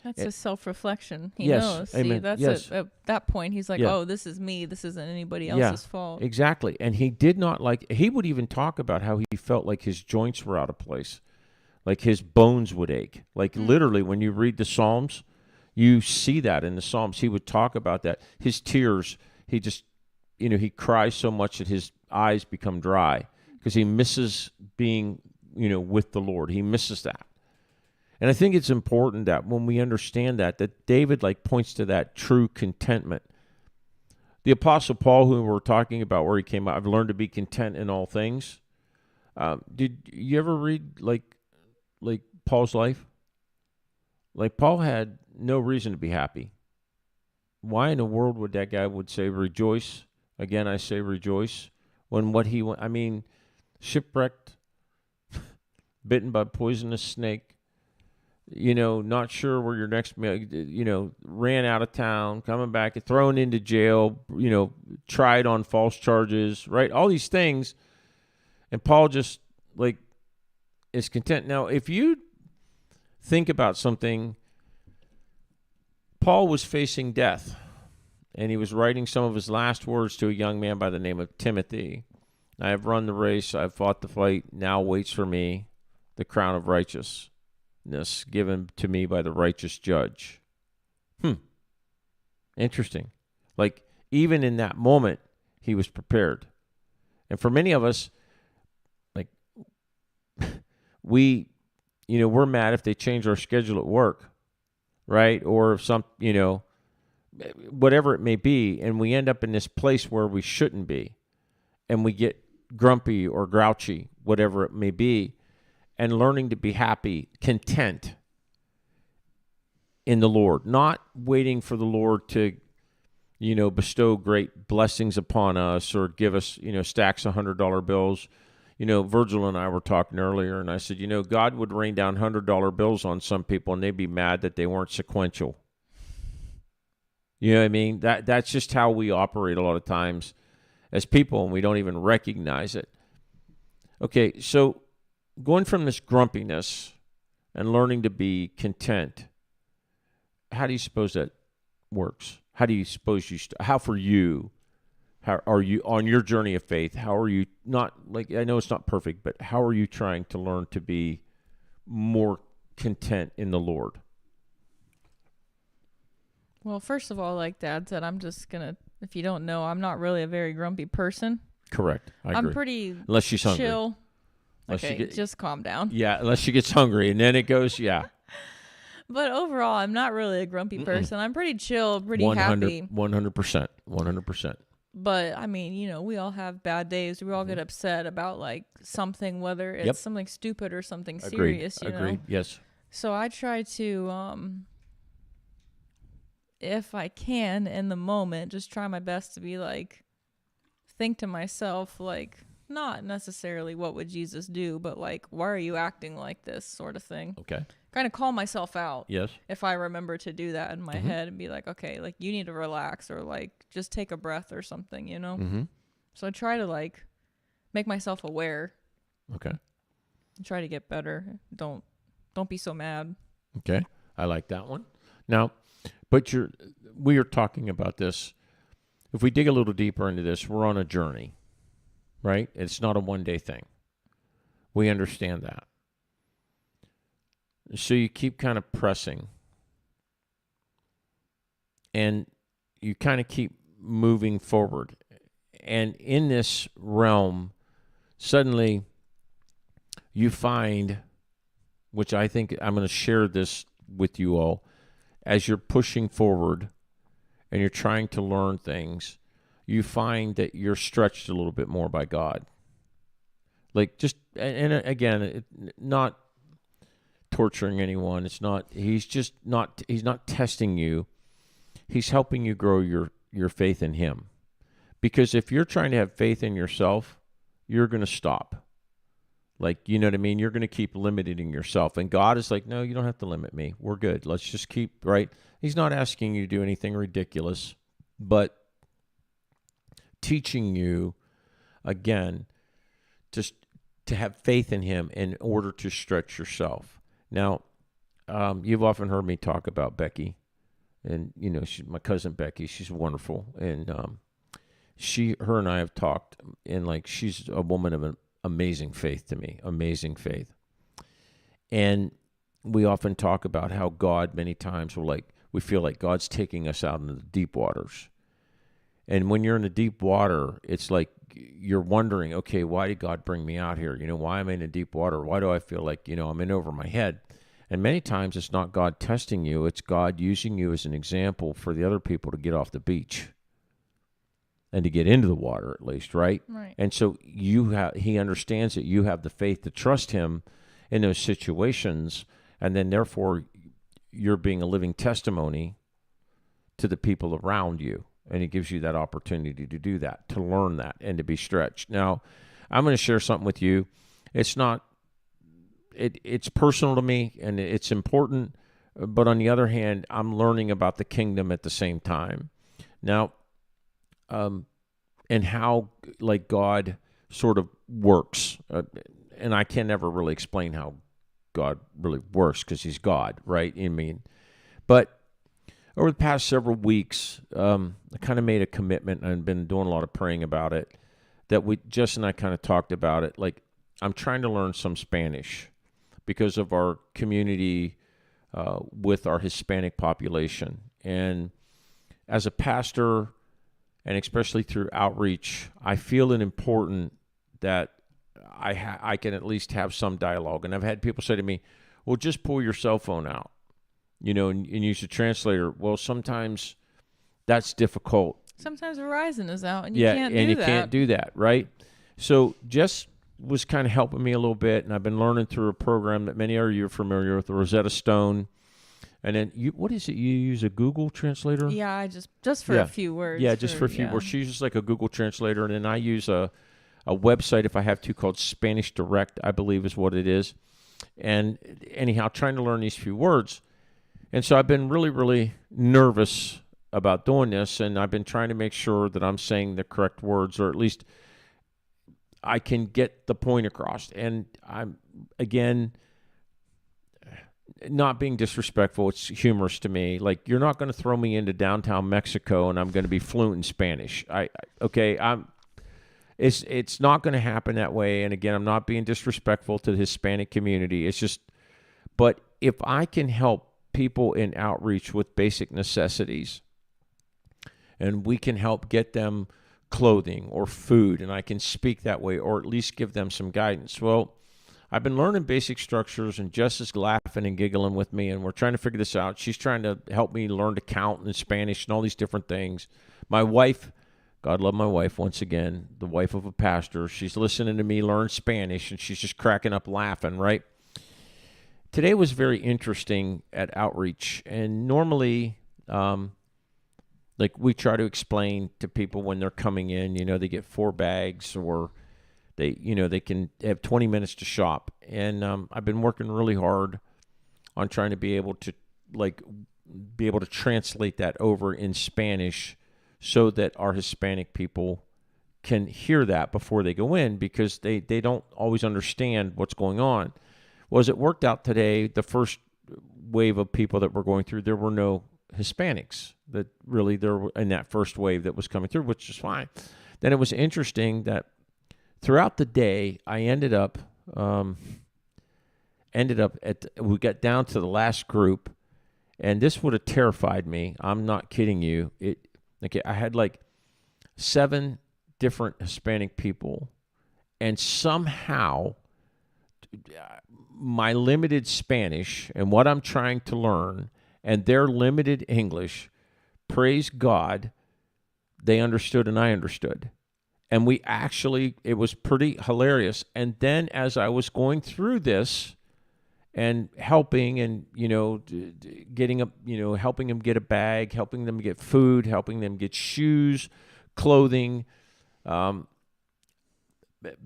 That's his self-reflection. He Yes, knows. amen. See, that's Yes. at that point, he's like, Yeah. oh, this is me. This isn't anybody else's fault. Exactly. And he did not he would even talk about how he felt like his joints were out of place, like his bones would ache. Like literally, when you read the Psalms, you see that in the Psalms. He would talk about that. His tears, he just, he cries so much that his eyes become dry because he misses being, with the Lord. He misses that. And I think it's important that when we understand that David points to that true contentment. The Apostle Paul, who we're talking about, where he came out, I've learned to be content in all things. Did you ever read like Paul's life? Like Paul had no reason to be happy. Why in the world would that guy would say rejoice? Again, I say rejoice. When what he went, shipwrecked, bitten by a poisonous snake, not sure where your next meal, ran out of town, coming back, thrown into jail, tried on false charges, right? All these things. And Paul just is content. Now, if you think about something, Paul was facing death, and he was writing some of his last words to a young man by the name of Timothy. I have run the race, I have fought the fight, now waits for me the crown of righteousness given to me by the righteous judge. Interesting. Even in that moment, he was prepared. And for many of us, we're mad if they change our schedule at work, right? Or if whatever it may be, and we end up in this place where we shouldn't be, and we get grumpy or grouchy, whatever it may be, and learning to be happy, content in the Lord, not waiting for the Lord to, bestow great blessings upon us or give us, stacks of $100 bills. Virgil and I were talking earlier, and I said, God would rain down $100 bills on some people, and they'd be mad that they weren't sequential. You know what I mean? That's just how we operate a lot of times as people, and we don't even recognize it. Okay, so going from this grumpiness, and learning to be content, how do you suppose that works? How do you suppose how for you, how are you on your journey of faith? How are you not, like, I know it's not perfect, but how are you trying to learn to be more content in the Lord? Well, first of all, like Dad said, I'm just gonna. If you don't know, I'm not really a very grumpy person. Correct. I agree. I'm pretty Unless she's hungry. chill. Unless Okay, just calm down. Yeah, unless she gets hungry, and then it goes, yeah. But overall, I'm not really a grumpy person. I'm pretty chill, pretty happy. 100%. 100%. But I mean, we all have bad days. We all get upset about like something, whether it's something stupid or something serious. Agreed. Yes. So I try to, if I can, in the moment, just try my best to be like, think to myself, like, not necessarily what would Jesus do, but like, why are you acting like this, sort of thing. Okay. Kind of call myself out. Yes. If I remember to do that in my head and be like, okay, like you need to relax or like just take a breath or something, Mm-hmm. So I try to like make myself aware. Okay. And try to get better. Don't be so mad. Okay. I like that one. Now, but we are talking about this. If we dig a little deeper into this, we're on a journey, right? It's not a one-day thing. We understand that. So you keep kind of pressing, and you kind of keep moving forward. And in this realm, suddenly you find, which I think I'm going to share this with you all, as you're pushing forward and you're trying to learn things, you find that you're stretched a little bit more by God. Like just, and again, not torturing anyone. He's not testing you. He's helping you grow your faith in him. Because if you're trying to have faith in yourself, you're going to stop. Like, you know what I mean? You're going to keep limiting yourself. And God is like, no, you don't have to limit me. We're good. Let's just keep, right? He's not asking you to do anything ridiculous, but teaching you, again, just to have faith in him in order to stretch yourself. Now, you've often heard me talk about Becky, and she's my cousin Becky. She's wonderful, and her and I have talked, and like she's a woman of an amazing faith to me, amazing faith. And we often talk about how God, many times, we feel like God's taking us out into the deep waters. And when you're in the deep water, it's like you're wondering, okay, why did God bring me out here? Why am I in the deep water? Why do I feel like, I'm in over my head? And many times it's not God testing you. It's God using you as an example for the other people to get off the beach and to get into the water, at least, right? Right. And so he understands that you have the faith to trust him in those situations, and then therefore you're being a living testimony to the people around you. And he gives you that opportunity to do that, to learn that, and to be stretched. Now, I'm going to share something with you. It's personal to me, and it's important. But on the other hand, I'm learning about the kingdom at the same time. Now, and how, like, God sort of works. And I can never really explain how God really works because he's God, right? But over the past several weeks, I kind of made a commitment, and I've been doing a lot of praying about it, that Jess and I kind of talked about it. Like, I'm trying to learn some Spanish because of our community with our Hispanic population. And as a pastor, and especially through outreach, I feel it important that I can at least have some dialogue. And I've had people say to me, well, just pull your cell phone out, and use a translator. Well, sometimes that's difficult. Sometimes Verizon is out, and you can't do that. Yeah, and you can't do that, right? So Jess was kind of helping me a little bit, and I've been learning through a program that many of you are familiar with, Rosetta Stone. And then what is it? You use a Google translator? Yeah, just for a few words. Yeah, just for a few words. She uses like a Google translator, and then I use a website, if I have to, called Spanish Direct, I believe is what it is. And anyhow, trying to learn these few words. And so I've been really, really nervous about doing this, and I've been trying to make sure that I'm saying the correct words, or at least I can get the point across. And I'm, again, not being disrespectful, it's humorous to me. Like, you're not going to throw me into downtown Mexico and I'm going to be fluent in Spanish. It's not going to happen that way. And again, I'm not being disrespectful to the Hispanic community. It's just, but if I can help people in outreach with basic necessities, and we can help get them clothing or food, and I can speak that way, or at least give them some guidance. Well, I've been learning basic structures, and Jess is laughing and giggling with me, and we're trying to figure this out. She's trying to help me learn to count in Spanish and all these different things. My wife, God love my wife once again, the wife of a pastor, she's listening to me learn Spanish, and she's just cracking up laughing, right? Today was very interesting at outreach, and normally, like we try to explain to people when they're coming in, they get 4 bags, or they can have 20 minutes to shop. And I've been working really hard on trying to be able to translate that over in Spanish so that our Hispanic people can hear that before they go in, because they don't always understand what's going on. Well, as it worked out today, the first wave of people that were going through, there were no Hispanics that really there were in that first wave that was coming through, which is fine. Then it was interesting that throughout the day, I ended up we got down to the last group, and this would have terrified me. I'm not kidding you. I had like 7 different Hispanic people, and somehow my limited Spanish and what I'm trying to learn and their limited English, praise God, they understood and I understood. And it was pretty hilarious. And then as I was going through this and helping and, helping them get a bag, helping them get food, helping them get shoes, clothing,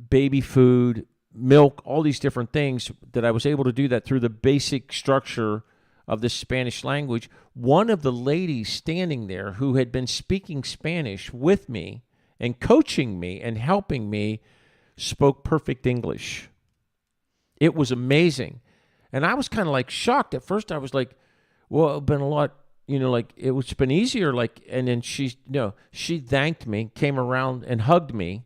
baby food, milk, all these different things, that I was able to do that through the basic structure of the Spanish language. One of the ladies standing there who had been speaking Spanish with me and coaching me and helping me spoke perfect English. It was amazing. And I was kind of like shocked. At first I was like, well, it's been a lot, it's been easier. And then she thanked me, came around and hugged me.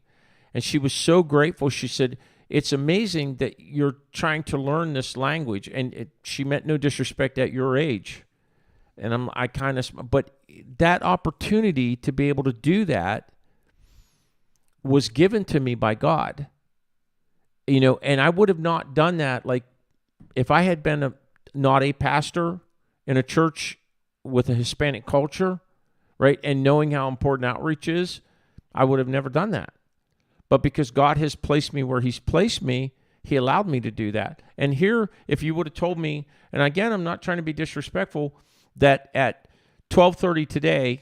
And she was so grateful. She said, it's amazing that you're trying to learn this language. And she meant no disrespect at your age. And but that opportunity to be able to do that was given to me by God, and I would have not done that. Like, if I had been not a pastor in a church with a Hispanic culture, right, and knowing how important outreach is, I would have never done that. But because God has placed me where he's placed me, he allowed me to do that. And here, if you would have told me, and again, I'm not trying to be disrespectful, that at 12:30 today,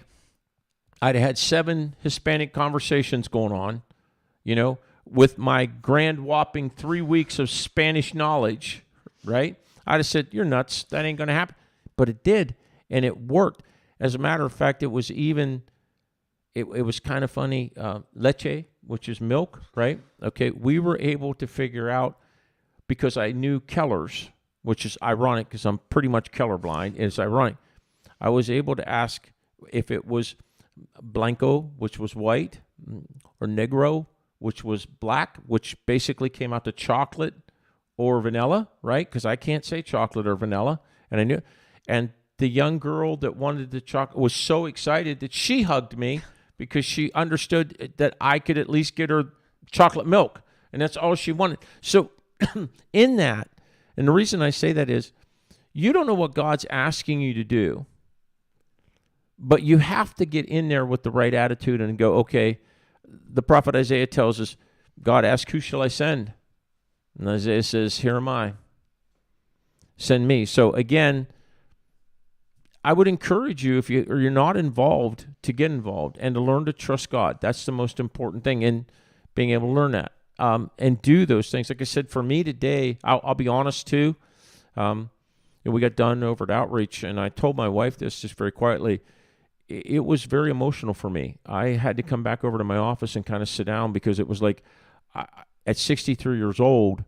I'd had 7 Hispanic conversations going on, with my grand whopping 3 weeks of Spanish knowledge, right? I'd have said, you're nuts. That ain't going to happen. But it did, and it worked. As a matter of fact, it was even, it was kind of funny, leche, which is milk, right? Okay, we were able to figure out, because I knew Keller's, which is ironic because I'm pretty much colorblind. It's ironic. I was able to ask if it was blanco, which was white, or negro, which was black, which basically came out to chocolate or vanilla, right? Because I can't say chocolate or vanilla. And I knew, and the young girl that wanted the chocolate was so excited that she hugged me because she understood that I could at least get her chocolate milk. And that's all she wanted. So in that, and the reason I say that is, you don't know what God's asking you to do, but you have to get in there with the right attitude and go, okay, the prophet Isaiah tells us, God asked, who shall I send? And Isaiah says, here am I. Send me. So again, I would encourage you, if you're not involved, to get involved and to learn to trust God. That's the most important thing in being able to learn that and do those things. Like I said, for me today, I'll be honest too. We got done over at Outreach, and I told my wife this just very quietly. It was very emotional for me. I had to come back over to my office and kind of sit down because it was like, at 63 years old,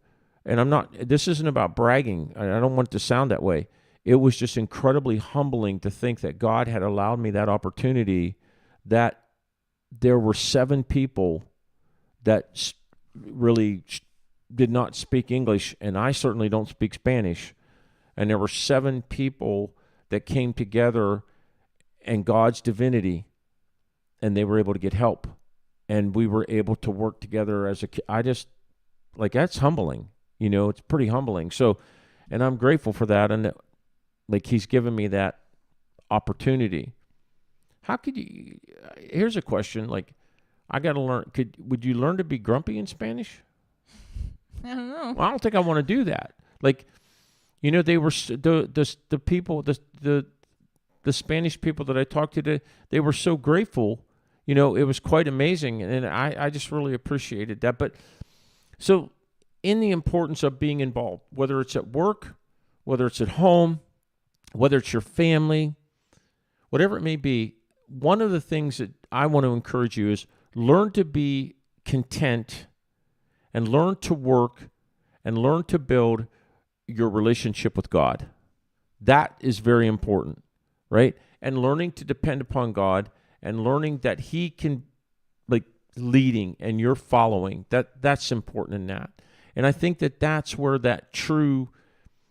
and this isn't about bragging. I don't want it to sound that way. It was just incredibly humbling to think that God had allowed me that opportunity, that there were 7 people that really did not speak English, and I certainly don't speak Spanish. And there were 7 people that came together in God's divinity, and they were able to get help. And we were able to work together as that's humbling. It's pretty humbling. So, and I'm grateful for that. And he's given me that opportunity. How could you, here's a question. I got to learn, would you learn to be grumpy in Spanish? I don't know. Well, I don't think I want to do that. They were, the people, the Spanish people that I talked to, they were so grateful. It was quite amazing. And I just really appreciated that. But so in the importance of being involved, whether it's at work, whether it's at home, whether it's your family, whatever it may be, one of the things that I want to encourage you is learn to be content and learn to work and learn to build your relationship with God. That is very important, right? And learning to depend upon God and learning that He can, leading and you're following, that's important in that. And I think that that's where that true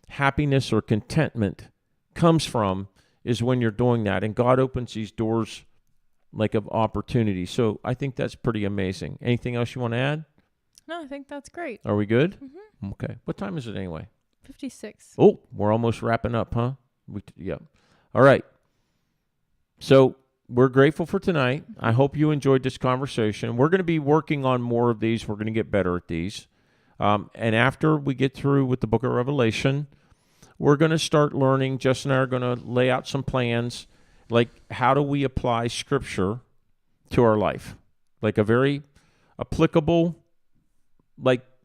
happiness or contentment comes from, is when you're doing that. And God opens these doors of opportunity. So I think that's pretty amazing. Anything else you want to add? No, I think that's great. Are we good? Mm-hmm. Okay. What time is it anyway? 56. Oh, we're almost wrapping up, huh? Yeah. All right. So we're grateful for tonight. I hope you enjoyed this conversation. We're going to be working on more of these. We're going to get better at these. And after we get through with the book of Revelation, we're going to start learning. Jess and I are going to lay out some plans, how do we apply Scripture to our life? A very applicable,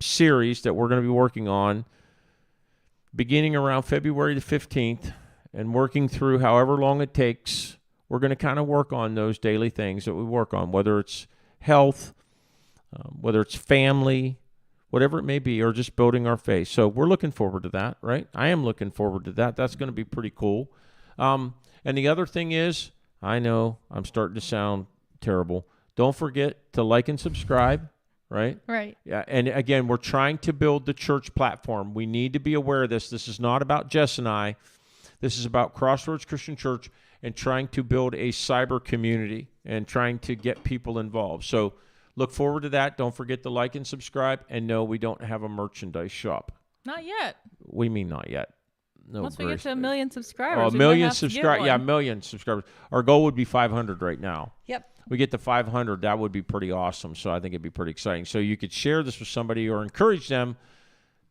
series that we're going to be working on beginning around February the 15th and working through however long it takes. We're going to kind of work on those daily things that we work on, whether it's health, whether it's family, whatever it may be, or just building our faith. So we're looking forward to that, right? I am looking forward to that. That's going to be pretty cool. And the other thing is, I know I'm starting to sound terrible. Don't forget to like and subscribe, right? Right. Yeah. And again, we're trying to build the church platform. We need to be aware of this. This is not about Jess and I. This is about Crossroads Christian Church and trying to build a cyber community and trying to get people involved. So look forward to that. Don't forget to like and subscribe. And no, we don't have a merchandise shop. Not yet. We mean not yet. No, Once we get to 1 million subscribers. Oh, 1 million subscribers. Yeah, 1 million subscribers. Our goal would be 500 right now. Yep. We get to 500, that would be pretty awesome. So I think it'd be pretty exciting. So you could share this with somebody or encourage them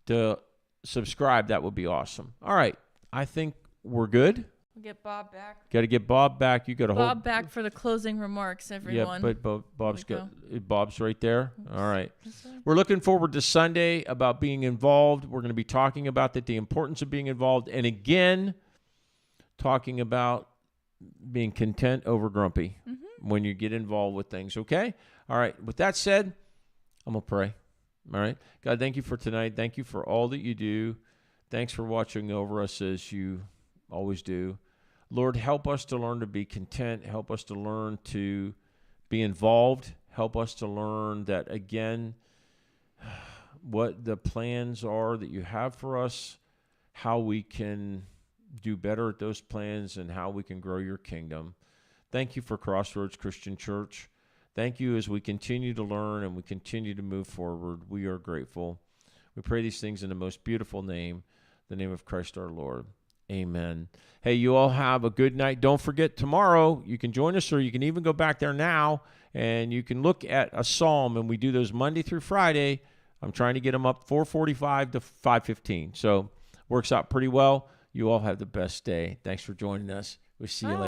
to subscribe. That would be awesome. All right. I think we're good. We'll get Bob back. Got to get Bob back. You got to hold Bob back for the closing remarks, everyone. Yeah, but Bob's right there. All right. We're looking forward to Sunday about being involved. We're going to be talking about the importance of being involved. And again, talking about being content over grumpy when you get involved with things. Okay? All right. With that said, I'm going to pray. All right. God, thank you for tonight. Thank you for all that you do. Thanks for watching over us as you always do. Lord, help us to learn to be content. Help us to learn to be involved. Help us to learn that, again, what the plans are that you have for us, how we can do better at those plans, and how we can grow your kingdom. Thank you for Crossroads Christian Church. Thank you as we continue to learn and we continue to move forward. We are grateful. We pray these things in the most beautiful name, the name of Christ our Lord. Amen. Hey, you all have a good night. Don't forget, tomorrow you can join us, or you can even go back there now and you can look at a psalm, and we do those Monday through Friday. I'm trying to get them up 4:45 to 5:15. So works out pretty well. You all have the best day. Thanks for joining us. We'll see you later.